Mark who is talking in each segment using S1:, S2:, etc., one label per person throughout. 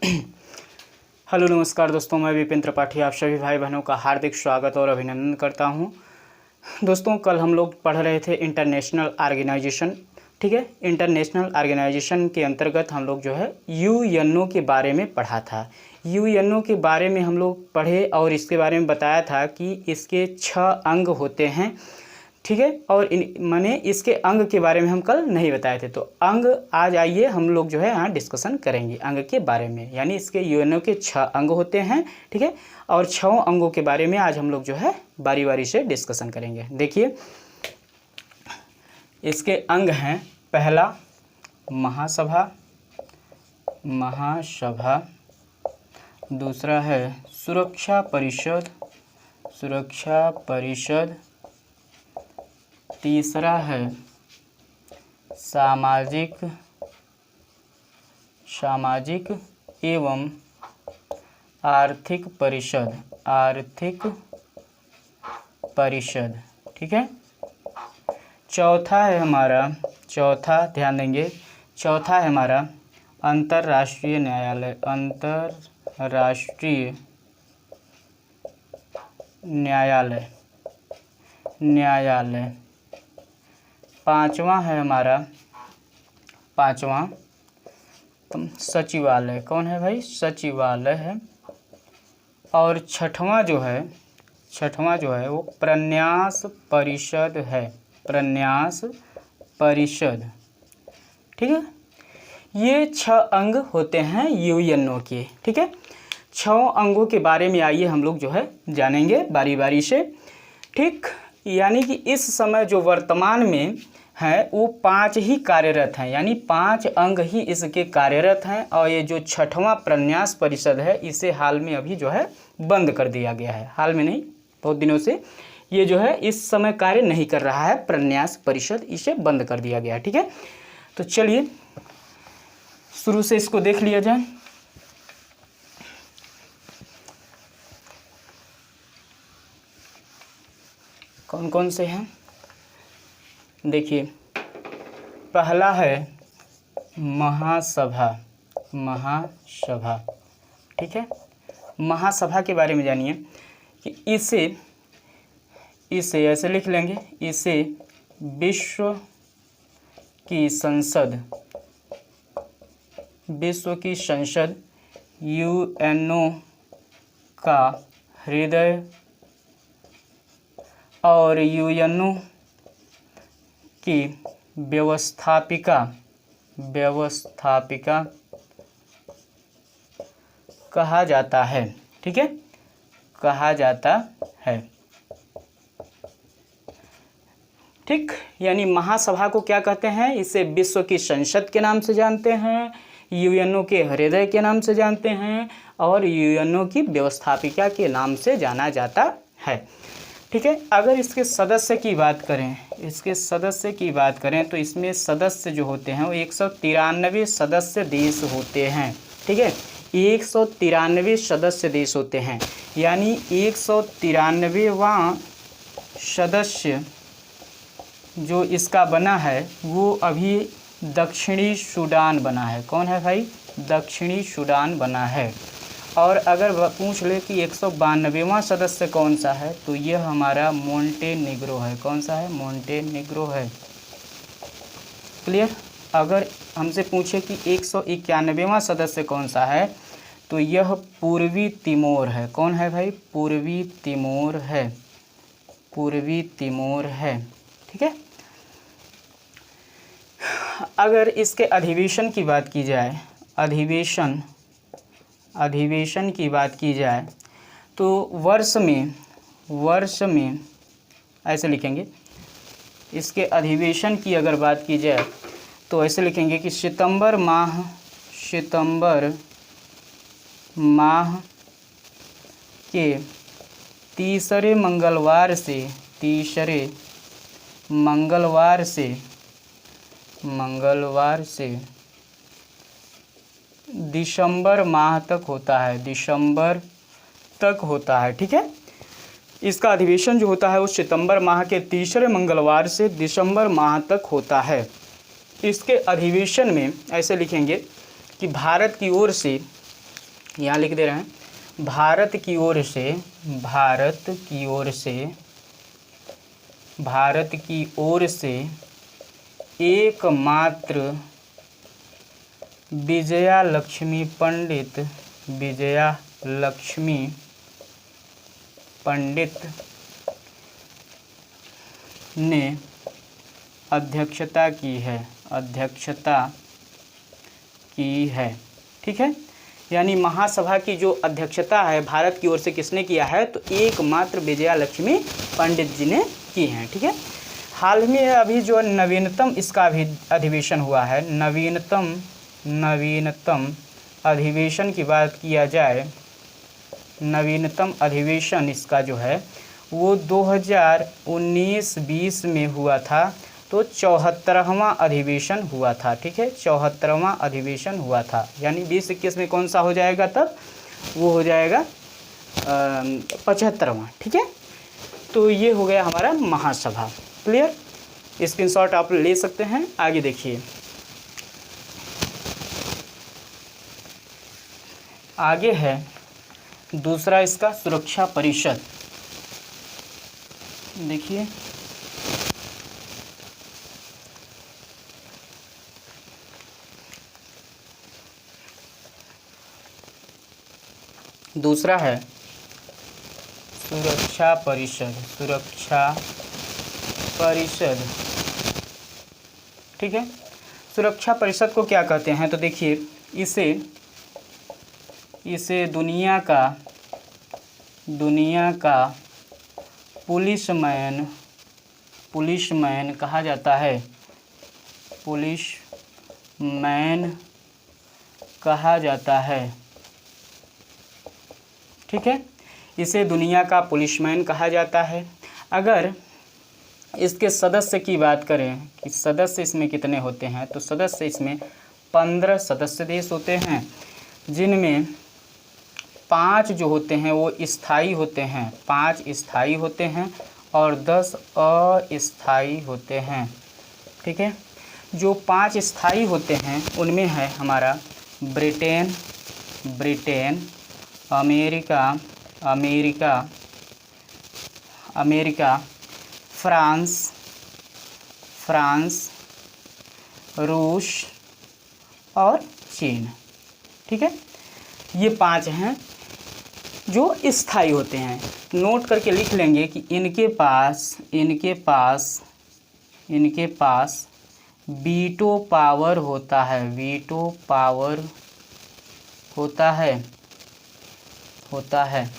S1: Hello नमस्कार दोस्तों, मैं विपिन त्रिपाठी आप सभी भाई बहनों का हार्दिक स्वागत और अभिनंदन करता हूं। दोस्तों, कल हम लोग पढ़ रहे थे इंटरनेशनल ऑर्गेनाइजेशन। ठीक है, इंटरनेशनल ऑर्गेनाइजेशन के अंतर्गत हम लोग जो है यूएनओ के बारे में पढ़ा था। यूएनओ के बारे में हम लोग पढ़े और इसके बारे में बताया था कि इसके 6 अंग होते हैं। ठीक है, और मैंने इसके अंग के बारे में हम कल नहीं बताए थे, तो अंग आज आइए हम लोग जो है यहाँ डिस्कशन करेंगे अंग के बारे में। यानी इसके यूएनओ के 6 अंग होते हैं। ठीक है, और 6 अंगों के बारे में आज हम लोग जो है बारी बारी से डिस्कशन करेंगे। देखिए, इसके अंग हैं, पहला महासभा, महासभा। दूसरा है सुरक्षा परिषद, सुरक्षा परिषद। तीसरा है सामाजिक, सामाजिक एवं आर्थिक परिषद, आर्थिक परिषद। ठीक है, चौथा है हमारा, चौथा ध्यान देंगे, चौथा है हमारा अंतर्राष्ट्रीय न्यायालय, अंतर्राष्ट्रीय न्यायालय, न्यायालय। पांचवा है हमारा, पांचवा सचिवालय। कौन है भाई? सचिवालय है। और छठवां जो है, छठवां जो है वो प्रन्यास परिषद है, प्रन्यास परिषद। ठीक है, ये 6 अंग होते हैं यूएनओ के। ठीक है, 6 अंगों के बारे में आइए हम लोग जो है जानेंगे बारी बारी से। ठीक, यानी कि इस समय जो वर्तमान में है वो 5 ही कार्यरत हैं, यानी 5 अंग ही इसके कार्यरत हैं। और ये जो 6वां प्रन्यास परिषद है इसे हाल में अभी जो है बंद कर दिया गया है। हाल में नहीं, बहुत दिनों से ये जो है इस समय कार्य नहीं कर रहा है। प्रन्यास परिषद, इसे बंद कर दिया गया है। ठीक है, तो चलिए शुरू से इसको देख लिया जाए। कौन कौन से हैं देखिए, पहला है महासभा, महासभा। ठीक है, महासभा के बारे में जानिए कि इसे ऐसे लिख लेंगे, इसे विश्व की संसद, विश्व की संसद, यूएनओ का हृदय और यूएनओ की व्यवस्थापिका, व्यवस्थापिका कहा जाता है। ठीक है, कहा जाता है। ठीक, यानी महासभा को क्या कहते हैं? इसे विश्व की संसद के नाम से जानते हैं, यूएनओ के हृदय के नाम से जानते हैं और यूएनओ की व्यवस्थापिका के नाम से जाना जाता है। ठीक है, अगर इसके सदस्य की बात करें, इसके सदस्य की बात करें तो इसमें सदस्य जो होते हैं वो 193 सदस्य देश होते हैं। ठीक है, 193 सदस्य देश होते हैं, यानी 193वां सदस्य जो इसका बना है वो अभी दक्षिणी सूडान बना है। कौन है भाई? दक्षिणी सूडान बना है। और अगर पूछ ले कि 192वां सदस्य कौन सा है, तो यह हमारा मोंटेनेग्रो है। कौन सा है? मोंटेनेग्रो है। क्लियर? अगर हमसे पूछे कि 191वां सदस्य कौन सा है, तो यह पूर्वी तिमोर है। कौन है भाई? पूर्वी तिमोर है, पूर्वी तिमोर है। ठीक है, अगर इसके अधिवेशन की बात की जाए, अधिवेशन, अधिवेशन की बात की जाए तो वर्ष में ऐसे लिखेंगे। इसके अधिवेशन की अगर बात की जाए तो ऐसे लिखेंगे कि सितंबर माह के तीसरे मंगलवार से दिसंबर माह तक होता है, दिसंबर तक होता है। ठीक है, इसका अधिवेशन जो होता है वो सितंबर माह के तीसरे मंगलवार से दिसंबर माह तक होता है। इसके अधिवेशन में ऐसे लिखेंगे कि भारत की ओर से यहाँ लिख दे रहे हैं, भारत की ओर से, भारत की ओर से एकमात्र विजया लक्ष्मी पंडित ने अध्यक्षता की है। ठीक है, यानी महासभा की जो अध्यक्षता है भारत की ओर से किसने किया है, तो एकमात्र विजया लक्ष्मी पंडित जी ने की हैं। ठीक है, हाल में अभी जो नवीनतम इसका भी अधिवेशन हुआ है, नवीनतम अधिवेशन की बात किया जाए, नवीनतम अधिवेशन इसका जो है वो 2019-20 में हुआ था, तो 74वां अधिवेशन हुआ था। ठीक है, 74वां अधिवेशन हुआ था, यानी 2021 में कौन सा हो जाएगा, तब वो हो जाएगा 75वां। ठीक है, तो ये हो गया हमारा महासभा। क्लियर, स्क्रीनशॉट आप ले सकते हैं। आगे देखिए, आगे है दूसरा इसका सुरक्षा परिषद। देखिए, दूसरा है सुरक्षा परिषद, ठीक है, सुरक्षा परिषद को क्या कहते हैं, तो देखिए इसे दुनिया का पुलिसमैन कहा जाता है, ठीक है, इसे दुनिया का पुलिसमैन कहा जाता है। अगर इसके सदस्य की बात करें कि सदस्य इसमें कितने होते हैं, तो सदस्य इसमें 15 सदस्य देश होते हैं, जिनमें 5 जो होते हैं वो स्थायी होते हैं, 5 स्थायी होते हैं और 10 अस्थायी होते हैं। ठीक है, जो 5 स्थायी होते हैं उनमें है हमारा ब्रिटेन, अमेरिका, फ्रांस, रूस और चीन। ठीक है, ये 5 हैं जो स्थायी होते हैं। नोट करके लिख लेंगे कि इनके पास वीटो पावर होता है,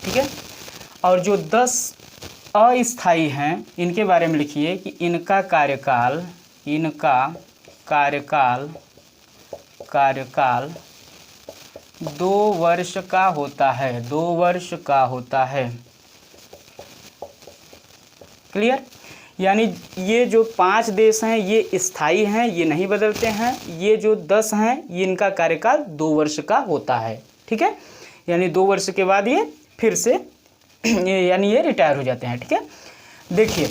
S1: ठीक है। और जो 10 अस्थायी हैं इनके बारे में लिखिए कि इनका कार्यकाल 2 वर्ष का होता है, क्लियर। यानी ये जो 5 देश हैं ये स्थायी हैं, ये नहीं बदलते हैं। ये जो 10 हैं ये इनका कार्यकाल 2 वर्ष का होता है, ठीक है। यानी 2 वर्ष के बाद ये फिर से यानी ये रिटायर हो जाते हैं, ठीक है। देखिए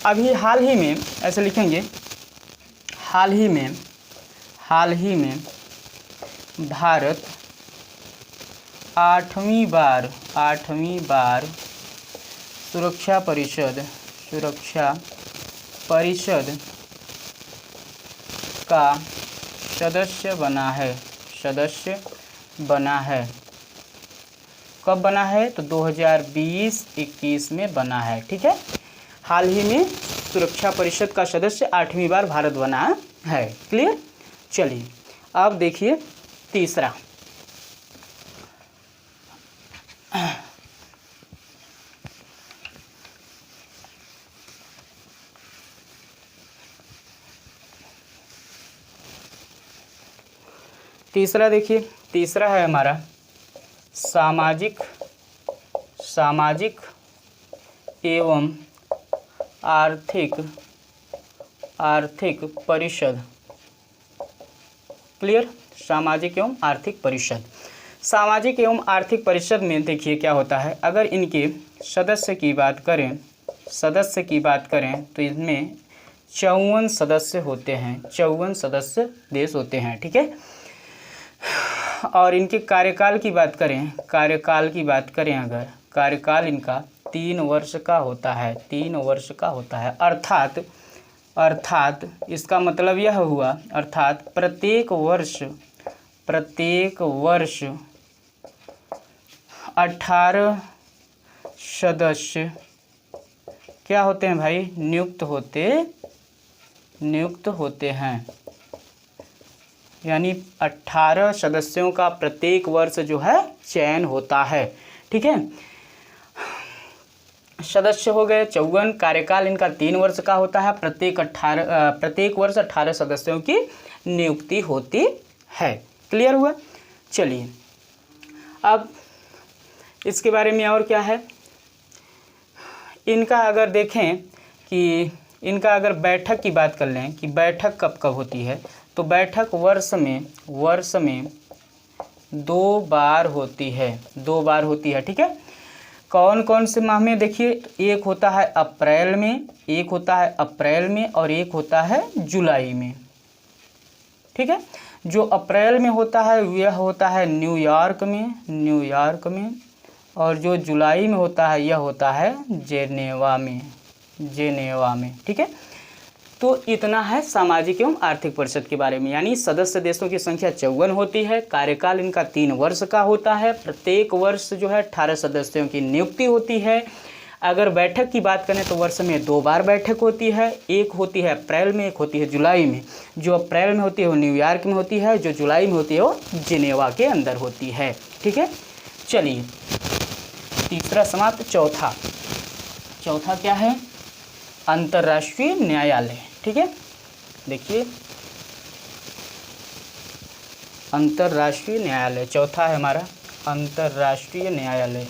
S1: अभी हाल ही में ऐसे लिखेंगे, हाल ही में भारत 8वीं बार सुरक्षा परिषद का सदस्य बना है। कब बना है? तो 2020-21 में बना है, ठीक है। हाल ही में सुरक्षा परिषद का सदस्य 8वीं बार भारत बना है, क्लियर। चलिए अब देखिए तीसरा, देखिए तीसरा है हमारा सामाजिक एवं आर्थिक परिषद, क्लियर। सामाजिक एवं आर्थिक परिषद, सामाजिक एवं आर्थिक परिषद में देखिए क्या होता है। अगर इनके सदस्य की बात करें तो इसमें 54 सदस्य होते हैं, 54 सदस्य देश होते हैं, ठीक है। और इनके कार्यकाल की बात करें, अगर कार्यकाल इनका 3 वर्ष का होता है, 3 वर्ष का होता है, अर्थात इसका मतलब यह हुआ, अर्थात प्रत्येक वर्ष 18 सदस्य क्या होते हैं भाई, नियुक्त होते हैं। यानी 18 सदस्यों का प्रत्येक वर्ष जो है चयन होता है। ठीक है, सदस्य हो गए 54। कार्यकाल इनका 3 वर्ष का होता है, प्रत्येक वर्ष 18 सदस्यों की नियुक्ति होती है। क्लियर हुआ। चलिए अब इसके बारे में और क्या है, इनका अगर देखें कि इनका अगर बैठक की बात कर लें कि बैठक कब कब होती है, तो बैठक वर्ष में 2 बार होती है, 2 बार होती है। ठीक है, कौन कौन से माह में, देखिए एक होता है अप्रैल में, और एक होता है जुलाई में। ठीक है, जो अप्रैल में होता है यह होता है न्यूयॉर्क में, और जो जुलाई में होता है यह होता है जेनेवा में। ठीक है, तो इतना है सामाजिक एवं आर्थिक परिषद के बारे में। यानी सदस्य देशों की संख्या 54 होती है, कार्यकाल इनका 3 वर्ष का होता है, प्रत्येक वर्ष जो है 18 सदस्यों की नियुक्ति होती है। अगर बैठक की बात करें तो वर्ष में 2 बार बैठक होती है, एक होती है अप्रैल में, एक होती है जुलाई में। जो अप्रैल में होती है वो न्यूयॉर्क में होती है, जो जुलाई में होती है वो जिनेवा के अंदर होती है। ठीक है, चलिए तीसरा समाप्त। चौथा क्या है, अंतर्राष्ट्रीय न्यायालय। ठीक है, देखिए अंतर्राष्ट्रीय न्यायालय चौथा है हमारा, अंतर्राष्ट्रीय न्यायालय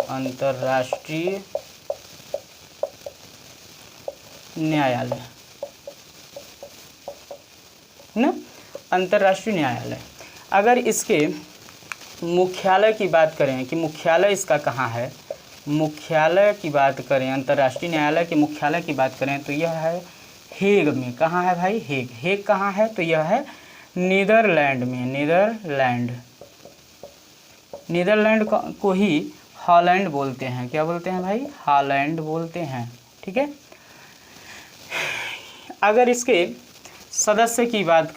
S1: ना, अंतर्राष्ट्रीय न्यायालय। अगर इसके मुख्यालय की बात करें कि मुख्यालय इसका कहाँ है, मुख्यालय की बात करें, अंतर्राष्ट्रीय न्यायालय के मुख्यालय की बात करें तो यह है हेग में। कहाँ है भाई, हेग कहाँ है, तो यह है नीदरलैंड में। नीदरलैंड को ही हॉलैंड बोलते हैं। क्या बोलते हैं भाई, हॉलैंड बोलते हैं। ठीक है, अगर इसके सदस्य की बात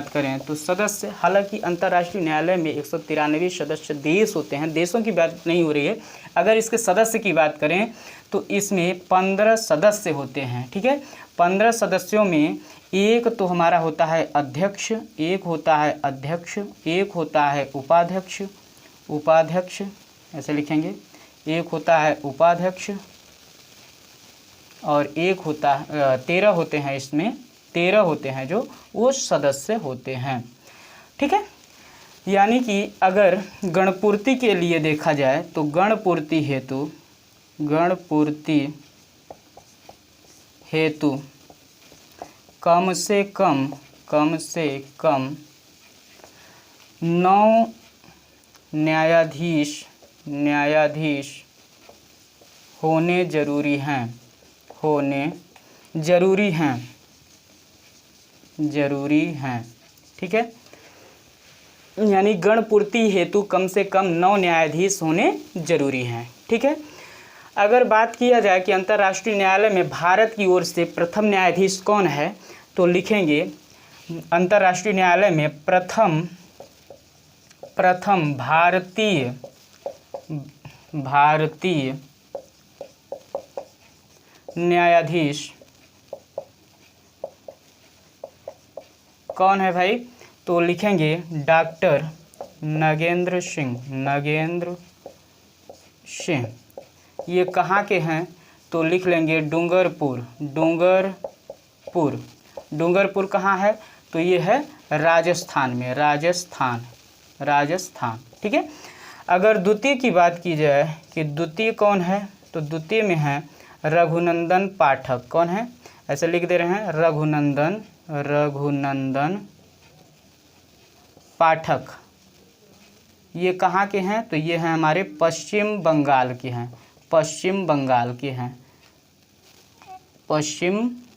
S1: करें तो सदस्य, हालांकि अंतर्राष्ट्रीय न्यायालय में 193 सदस्य देश होते हैं, देशों की बात नहीं हो रही है। अगर इसके सदस्य की बात करें तो इसमें 15 सदस्य होते हैं। ठीक है, 15 सदस्यों में एक तो हमारा होता है अध्यक्ष, एक होता है उपाध्यक्ष, ऐसे लिखेंगे, एक होता है उपाध्यक्ष, और एक होता है 13 होते हैं, इसमें 13 होते हैं जो वो सदस्य होते हैं। ठीक है, यानी कि अगर गणपूर्ति के लिए देखा जाए तो गणपूर्ति हेतु कम से कम 9 न्यायाधीश होने जरूरी हैं। ठीक है, यानी गणपूर्ति हेतु कम से कम 9 न्यायाधीश होने जरूरी हैं। ठीक है, अगर बात किया जाए कि अंतर्राष्ट्रीय न्यायालय में भारत की ओर से प्रथम न्यायाधीश कौन है, तो लिखेंगे अंतर्राष्ट्रीय न्यायालय में प्रथम भारतीय न्यायाधीश कौन है भाई, तो लिखेंगे डॉक्टर नगेंद्र सिंह। ये कहाँ के हैं, तो लिख लेंगे डूंगरपुर कहाँ है, तो ये है राजस्थान में, राजस्थान। ठीक है, अगर द्वितीय की बात की जाए कि द्वितीय कौन है, तो द्वितीय में है रघुनंदन पाठक। कौन है, ऐसे लिख दे रहे हैं, रघुनंदन पाठक। ये कहाँ के हैं, तो ये हैं हमारे पश्चिम बंगाल के हैं, पश्चिम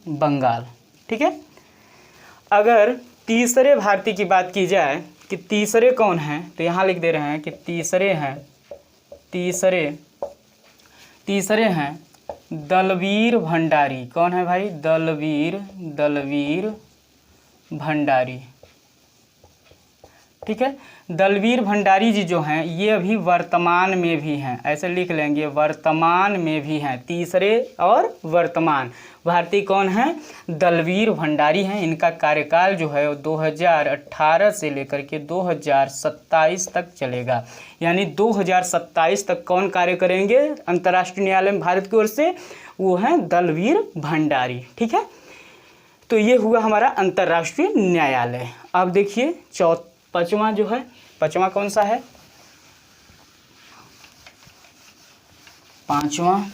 S1: बंगाल। ठीक है, अगर तीसरे भारतीय की बात की जाए कि तीसरे कौन हैं, तो यहाँ लिख दे रहे हैं कि तीसरे हैं दलवीर भंडारी। कौन है भाई? दलवीर भंडारी। ठीक है, दलवीर भंडारी जी जो हैं ये अभी वर्तमान में भी हैं, ऐसे लिख लेंगे, वर्तमान में भी हैं, तीसरे और वर्तमान। भारतीय कौन हैं? दलवीर भंडारी हैं। इनका कार्यकाल जो है वो 2018 से लेकर के 2027 तक चलेगा, यानी 2027 तक कौन कार्य करेंगे अंतर्राष्ट्रीय न्यायालय में भारत की ओर से? वो हैं दलवीर भंडारी। ठीक है, तो ये हुआ हमारा अंतर्राष्ट्रीय न्यायालय। अब देखिए पांचवा जो है, पांचवा कौन सा है? पांचवा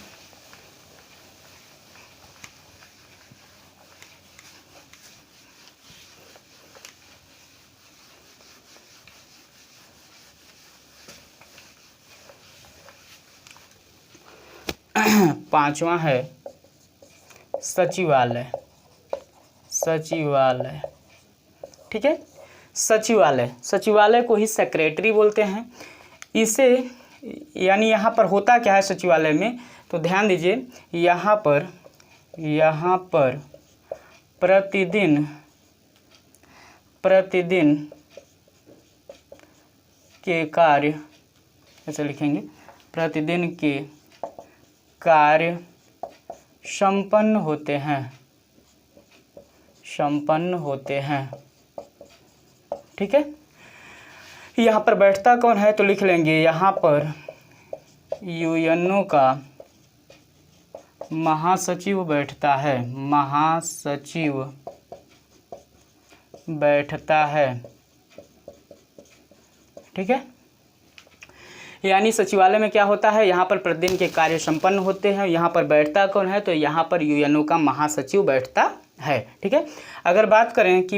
S1: पांचवा है सचिवालय। ठीक है, सचिवालय को ही सेक्रेटरी बोलते हैं। इसे यानी यहाँ पर होता क्या है सचिवालय में, तो ध्यान दीजिए, यहाँ पर प्रतिदिन के कार्य, ऐसे लिखेंगे, प्रतिदिन के कार्य संपन्न होते हैं। ठीक है, यहाँ पर बैठता कौन है, तो लिख लेंगे यहाँ पर यूएनओ का महासचिव बैठता है, ठीक है, यानी सचिवालय में क्या होता है, यहाँ पर प्रतिदिन के कार्य संपन्न होते हैं। यहाँ पर बैठता कौन है, तो यहाँ पर यूएनओ का महासचिव बैठता है। ठीक है, अगर बात करें कि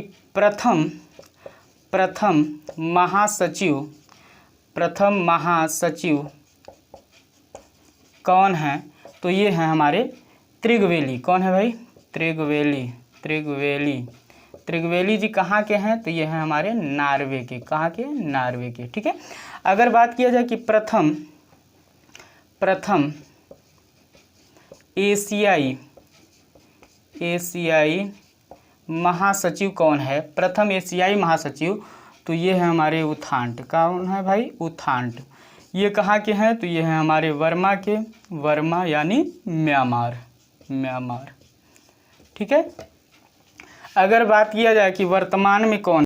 S1: प्रथम महासचिव कौन है, तो ये हैं हमारे त्रिगवेली। कौन है भाई? त्रिगवेली जी कहाँ के हैं, तो ये हैं हमारे नॉर्वे के। कहाँ के? नॉर्वे के। ठीक है, अगर बात किया जाए कि प्रथम एशियाई महासचिव कौन है, प्रथम एशियाई महासचिव, तो ये है हमारे उत्थांट। कौन है भाई? उत्थांट। ये कहाँ के हैं, तो ये हैं हमारे वर्मा के, वर्मा यानी म्यांमार। ठीक है, अगर बात किया जाए कि वर्तमान में कौन